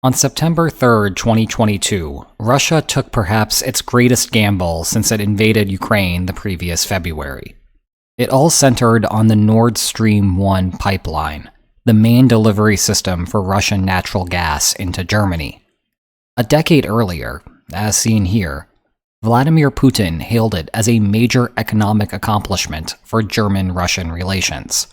On September 3, 2022, Russia took perhaps its greatest gamble since it invaded Ukraine the previous February. It all centered on the Nord Stream 1 pipeline, the main delivery system for Russian natural gas into Germany. A decade earlier, as seen here, Vladimir Putin hailed it as a major economic accomplishment for German-Russian relations.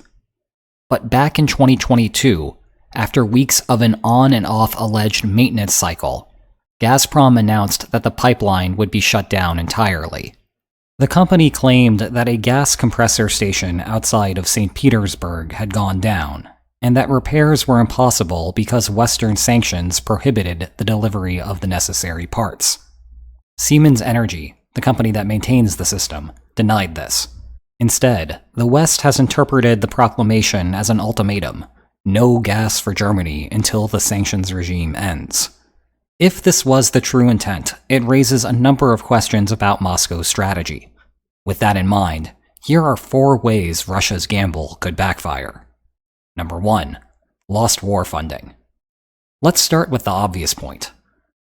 But back in 2022, after weeks of an on-and-off alleged maintenance cycle, Gazprom announced that the pipeline would be shut down entirely. The company claimed that a gas compressor station outside of St. Petersburg had gone down, and that repairs were impossible because Western sanctions prohibited the delivery of the necessary parts. Siemens Energy, the company that maintains the system, denied this. Instead, the West has interpreted the proclamation as an ultimatum: no gas for Germany until the sanctions regime ends. If this was the true intent, it raises a number of questions about Moscow's strategy. With that in mind, here are 4 ways Russia's gamble could backfire. Number 1. Lost war funding. Let's start with the obvious point.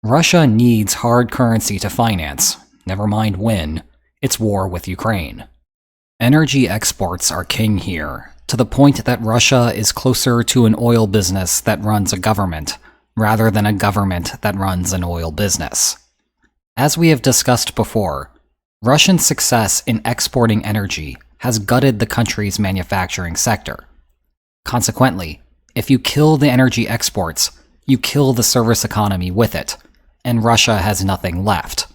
Russia needs hard currency to finance, never mind when, its war with Ukraine. Energy exports are king here, to the point that Russia is closer to an oil business that runs a government, rather than a government that runs an oil business. As we have discussed before, Russian success in exporting energy has gutted the country's manufacturing sector. Consequently, if you kill the energy exports, you kill the service economy with it, and Russia has nothing left.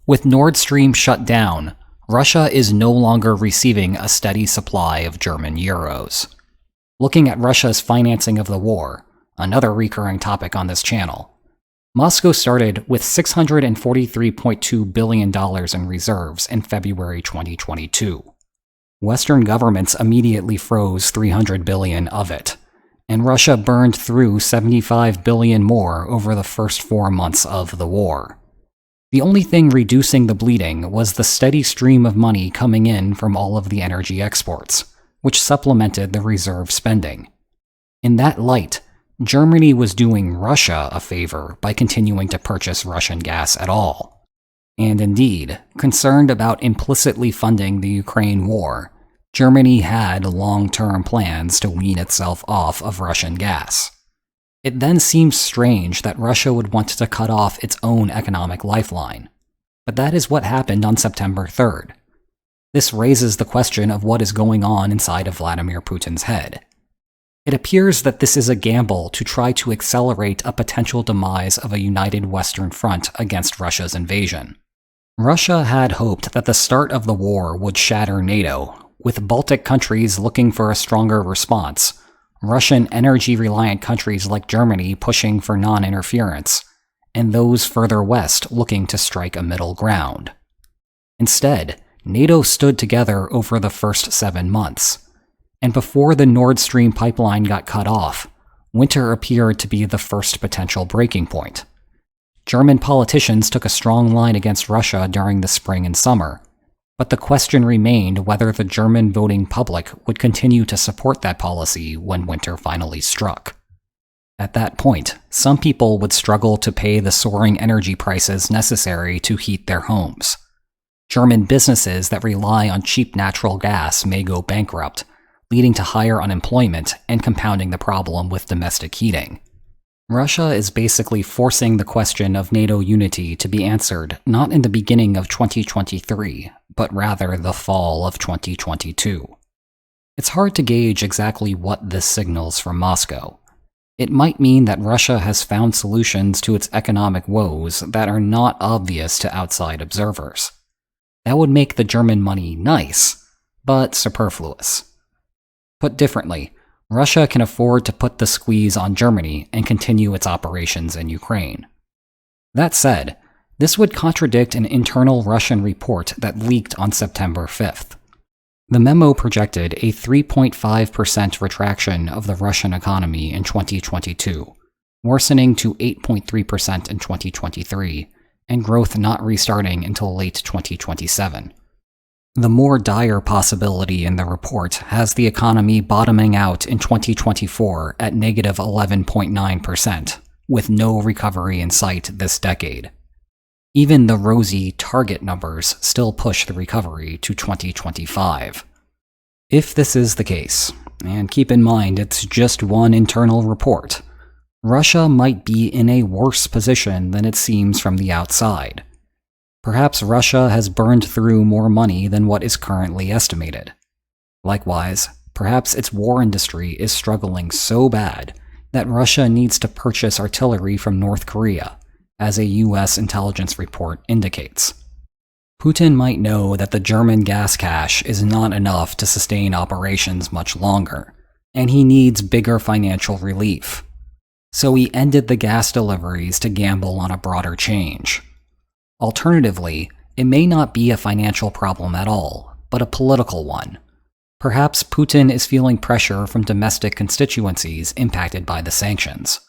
With Nord Stream shut down, Russia is no longer receiving a steady supply of German euros. Looking at Russia's financing of the war, another recurring topic on this channel, Moscow started with $643.2 billion in reserves in February 2022. Western governments immediately froze $300 billion of it, and Russia burned through $75 billion more over the first 4 months of the war. The only thing reducing the bleeding was the steady stream of money coming in from all of the energy exports, which supplemented the reserve spending. In that light, Germany was doing Russia a favor by continuing to purchase Russian gas at all. And indeed, concerned about implicitly funding the Ukraine war, Germany had long-term plans to wean itself off of Russian gas. It then seems strange that Russia would want to cut off its own economic lifeline. But that is what happened on September 3rd. This raises the question of what is going on inside of Vladimir Putin's head. It appears that this is a gamble to try to accelerate a potential demise of a united Western front against Russia's invasion. Russia had hoped that the start of the war would shatter NATO, with Baltic countries looking for a stronger response, Russian energy-reliant countries like Germany pushing for non-interference, and those further west looking to strike a middle ground. Instead, NATO stood together over the first 7 months, and before the Nord Stream pipeline got cut off, winter appeared to be the first potential breaking point. German politicians took a strong line against Russia during the spring and summer, but the question remained whether the German voting public would continue to support that policy when winter finally struck. At that point, some people would struggle to pay the soaring energy prices necessary to heat their homes. German businesses that rely on cheap natural gas may go bankrupt, leading to higher unemployment and compounding the problem with domestic heating. Russia is basically forcing the question of NATO unity to be answered not in the beginning of 2023, but rather the fall of 2022. It's hard to gauge exactly what this signals from Moscow. It might mean that Russia has found solutions to its economic woes that are not obvious to outside observers. That would make the German money nice, but superfluous. Put differently, Russia can afford to put the squeeze on Germany and continue its operations in Ukraine. That said, this would contradict an internal Russian report that leaked on September 5th. The memo projected a 3.5% retraction of the Russian economy in 2022, worsening to 8.3% in 2023, and growth not restarting until late 2027. The more dire possibility in the report has the economy bottoming out in 2024 at negative 11.9%, with no recovery in sight this decade. Even the rosy target numbers still push the recovery to 2025. If this is the case, and keep in mind it's just one internal report, Russia might be in a worse position than it seems from the outside. Perhaps Russia has burned through more money than what is currently estimated. Likewise, perhaps its war industry is struggling so bad that Russia needs to purchase artillery from North Korea, as a US intelligence report indicates. Putin might know that the German gas cache is not enough to sustain operations much longer, and he needs bigger financial relief. So he ended the gas deliveries to gamble on a broader change. Alternatively, it may not be a financial problem at all, but a political one. Perhaps Putin is feeling pressure from domestic constituencies impacted by the sanctions.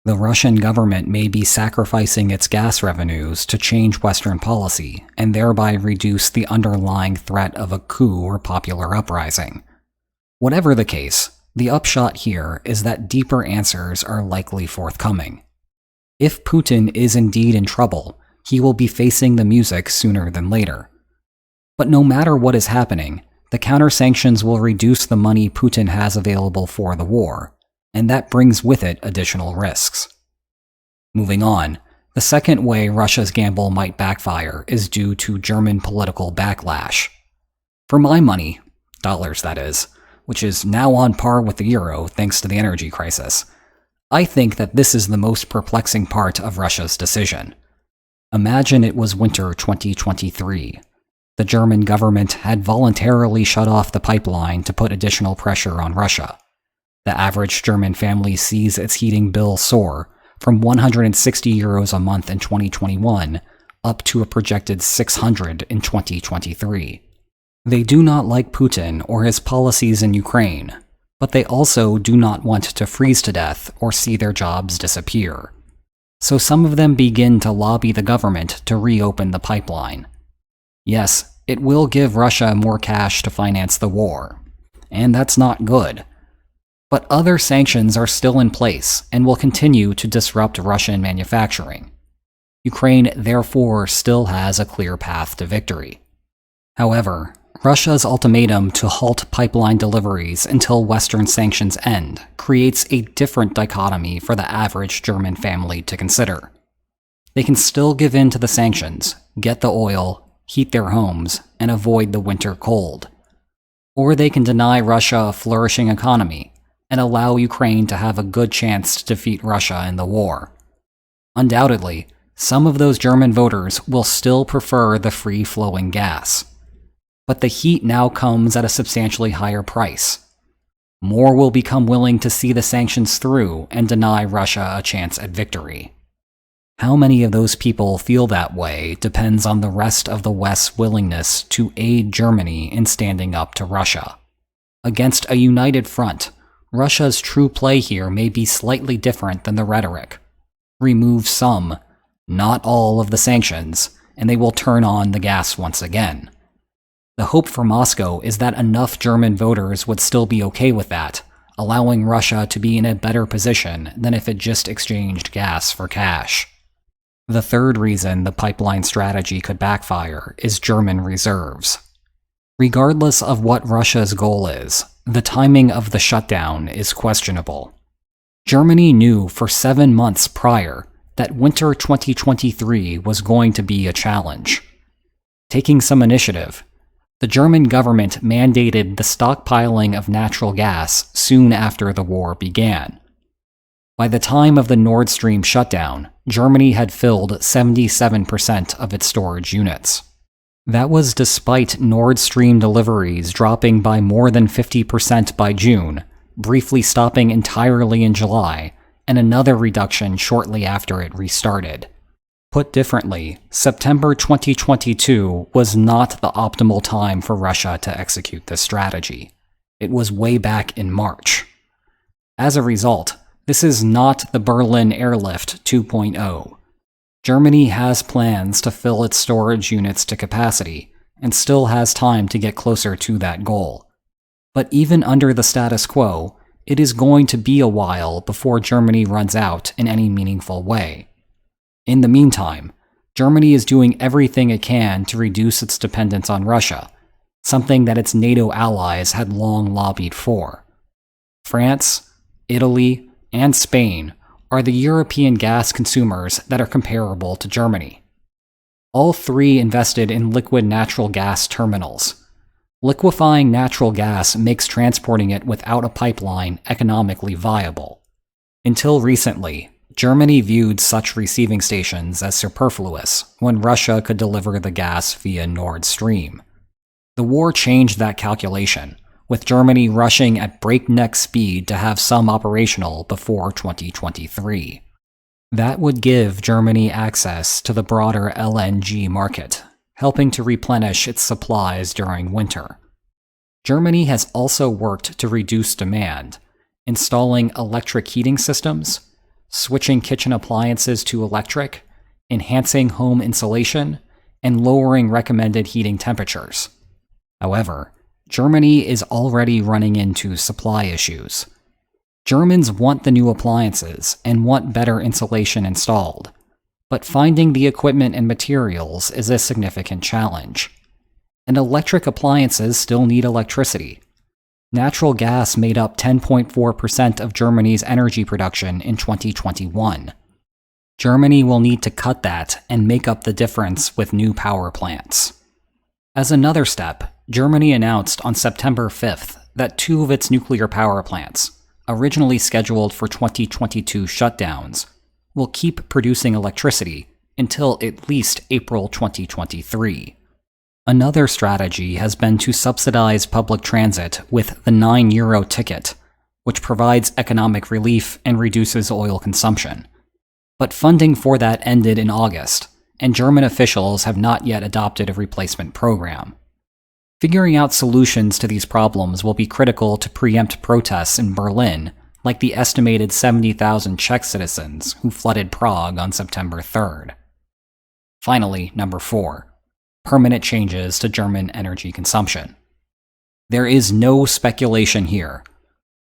The Russian government may be sacrificing its gas revenues to change Western policy and thereby reduce the underlying threat of a coup or popular uprising. Whatever the case, the upshot here is that deeper answers are likely forthcoming. If Putin is indeed in trouble, he will be facing the music sooner than later. But no matter what is happening, the counter-sanctions will reduce the money Putin has available for the war, and that brings with it additional risks. Moving on, the second way Russia's gamble might backfire is due to German political backlash. For my money, dollars that is, which is now on par with the euro thanks to the energy crisis, I think that this is the most perplexing part of Russia's decision. Imagine it was winter 2023. The German government had voluntarily shut off the pipeline to put additional pressure on Russia. The average German family sees its heating bill soar from 160 euros a month in 2021 up to a projected 600 in 2023. They do not like Putin or his policies in Ukraine, but they also do not want to freeze to death or see their jobs disappear. So some of them begin to lobby the government to reopen the pipeline. Yes, it will give Russia more cash to finance the war, and that's not good. But other sanctions are still in place and will continue to disrupt Russian manufacturing. Ukraine, therefore, still has a clear path to victory. However, Russia's ultimatum to halt pipeline deliveries until Western sanctions end creates a different dichotomy for the average German family to consider. They can still give in to the sanctions, get the oil, heat their homes, and avoid the winter cold. Or they can deny Russia a flourishing economy and allow Ukraine to have a good chance to defeat Russia in the war. Undoubtedly, some of those German voters will still prefer the free-flowing gas. But the heat now comes at a substantially higher price. More will become willing to see the sanctions through and deny Russia a chance at victory. How many of those people feel that way depends on the rest of the West's willingness to aid Germany in standing up to Russia. Against a united front, Russia's true play here may be slightly different than the rhetoric. Remove some, not all of the sanctions, and they will turn on the gas once again. The hope for Moscow is that enough German voters would still be okay with that, allowing Russia to be in a better position than if it just exchanged gas for cash. The third reason the pipeline strategy could backfire is German reserves. Regardless of what Russia's goal is, the timing of the shutdown is questionable. Germany knew for 7 months prior that winter 2023 was going to be a challenge. Taking some initiative, the German government mandated the stockpiling of natural gas soon after the war began. By the time of the Nord Stream shutdown, Germany had filled 77% of its storage units. That was despite Nord Stream deliveries dropping by more than 50% by June, briefly stopping entirely in July, and another reduction shortly after it restarted. Put differently, September 2022 was not the optimal time for Russia to execute this strategy. It was way back in March. As a result, this is not the Berlin Airlift 2.0. Germany has plans to fill its storage units to capacity, and still has time to get closer to that goal. But even under the status quo, it is going to be a while before Germany runs out in any meaningful way. In the meantime, Germany is doing everything it can to reduce its dependence on Russia, something that its NATO allies had long lobbied for. France, Italy, and Spain are the European gas consumers that are comparable to Germany. All three invested in liquid natural gas terminals. Liquefying natural gas makes transporting it without a pipeline economically viable. Until recently, Germany viewed such receiving stations as superfluous when Russia could deliver the gas via Nord Stream. The war changed that calculation, with Germany rushing at breakneck speed to have some operational before 2023. That would give Germany access to the broader LNG market, helping to replenish its supplies during winter. Germany has also worked to reduce demand, installing electric heating systems, switching kitchen appliances to electric, enhancing home insulation, and lowering recommended heating temperatures. However, Germany is already running into supply issues. Germans want the new appliances and want better insulation installed, but finding the equipment and materials is a significant challenge. And electric appliances still need electricity. Natural gas made up 10.4% of Germany's energy production in 2021. Germany will need to cut that and make up the difference with new power plants. As another step, Germany announced on September 5th that 2 of its nuclear power plants, originally scheduled for 2022 shutdowns, will keep producing electricity until at least April 2023. Another strategy has been to subsidize public transit with the €9 ticket, which provides economic relief and reduces oil consumption. But funding for that ended in August, and German officials have not yet adopted a replacement program. Figuring out solutions to these problems will be critical to preempt protests in Berlin, like the estimated 70,000 Czech citizens who flooded Prague on September 3rd. Finally, number 4. Permanent changes to German energy consumption. There is no speculation here.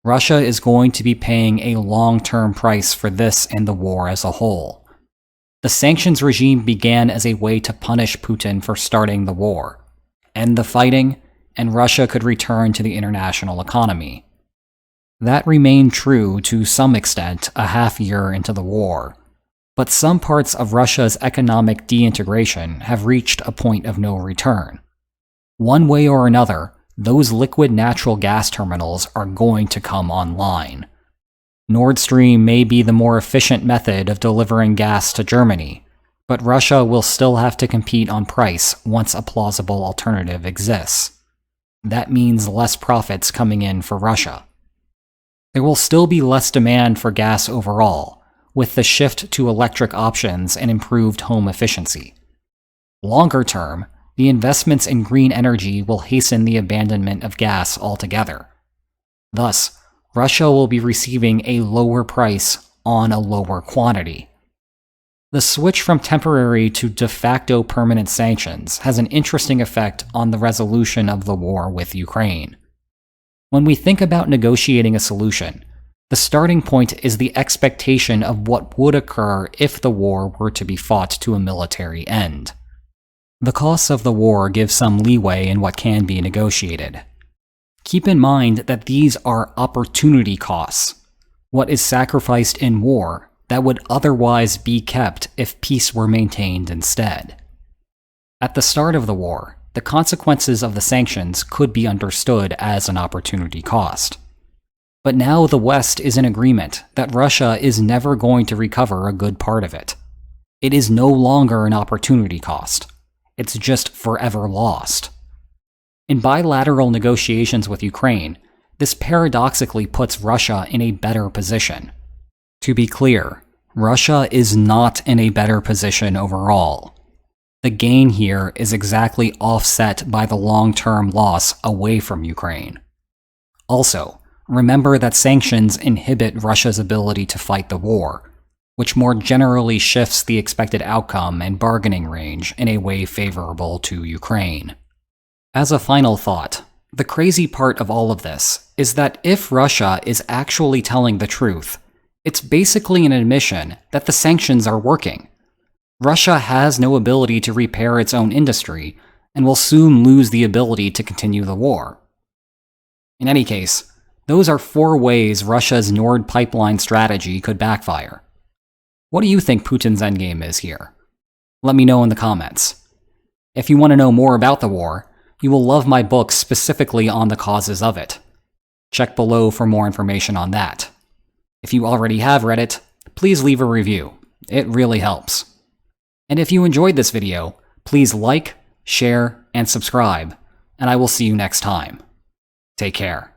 Russia is going to be paying a long-term price for this and the war as a whole. The sanctions regime began as a way to punish Putin for starting the war, end the fighting, and Russia could return to the international economy. That remained true to some extent a half-year into the war. But some parts of Russia's economic disintegration have reached a point of no return. One way or another, those liquid natural gas terminals are going to come online. Nord Stream may be the more efficient method of delivering gas to Germany, but Russia will still have to compete on price once a plausible alternative exists. That means less profits coming in for Russia. There will still be less demand for gas overall, with the shift to electric options and improved home efficiency. Longer term, the investments in green energy will hasten the abandonment of gas altogether. Thus, Russia will be receiving a lower price on a lower quantity. The switch from temporary to de facto permanent sanctions has an interesting effect on the resolution of the war with Ukraine. When we think about negotiating a solution, the starting point is the expectation of what would occur if the war were to be fought to a military end. The costs of the war give some leeway in what can be negotiated. Keep in mind that these are opportunity costs, what is sacrificed in war that would otherwise be kept if peace were maintained instead. At the start of the war, the consequences of the sanctions could be understood as an opportunity cost. But now the West is in agreement that Russia is never going to recover a good part of it. It is no longer an opportunity cost. It's just forever lost. In bilateral negotiations with Ukraine, this paradoxically puts Russia in a better position. To be clear, Russia is not in a better position overall. The gain here is exactly offset by the long-term loss away from Ukraine. Also, remember that sanctions inhibit Russia's ability to fight the war, which more generally shifts the expected outcome and bargaining range in a way favorable to Ukraine. As a final thought, The crazy part of all of this is that if Russia is actually telling the truth, it's basically an admission that the sanctions are working. Russia has no ability to repair its own industry and will soon lose the ability to continue the war. In any case, those are 4 ways Russia's Nord pipeline strategy could backfire. What do you think Putin's endgame is here? Let me know in the comments. If you want to know more about the war, you will love my books specifically on the causes of it. Check below for more information on that. If you already have read it, please leave a review. It really helps. And if you enjoyed this video, please like, share, and subscribe, and I will see you next time. Take care.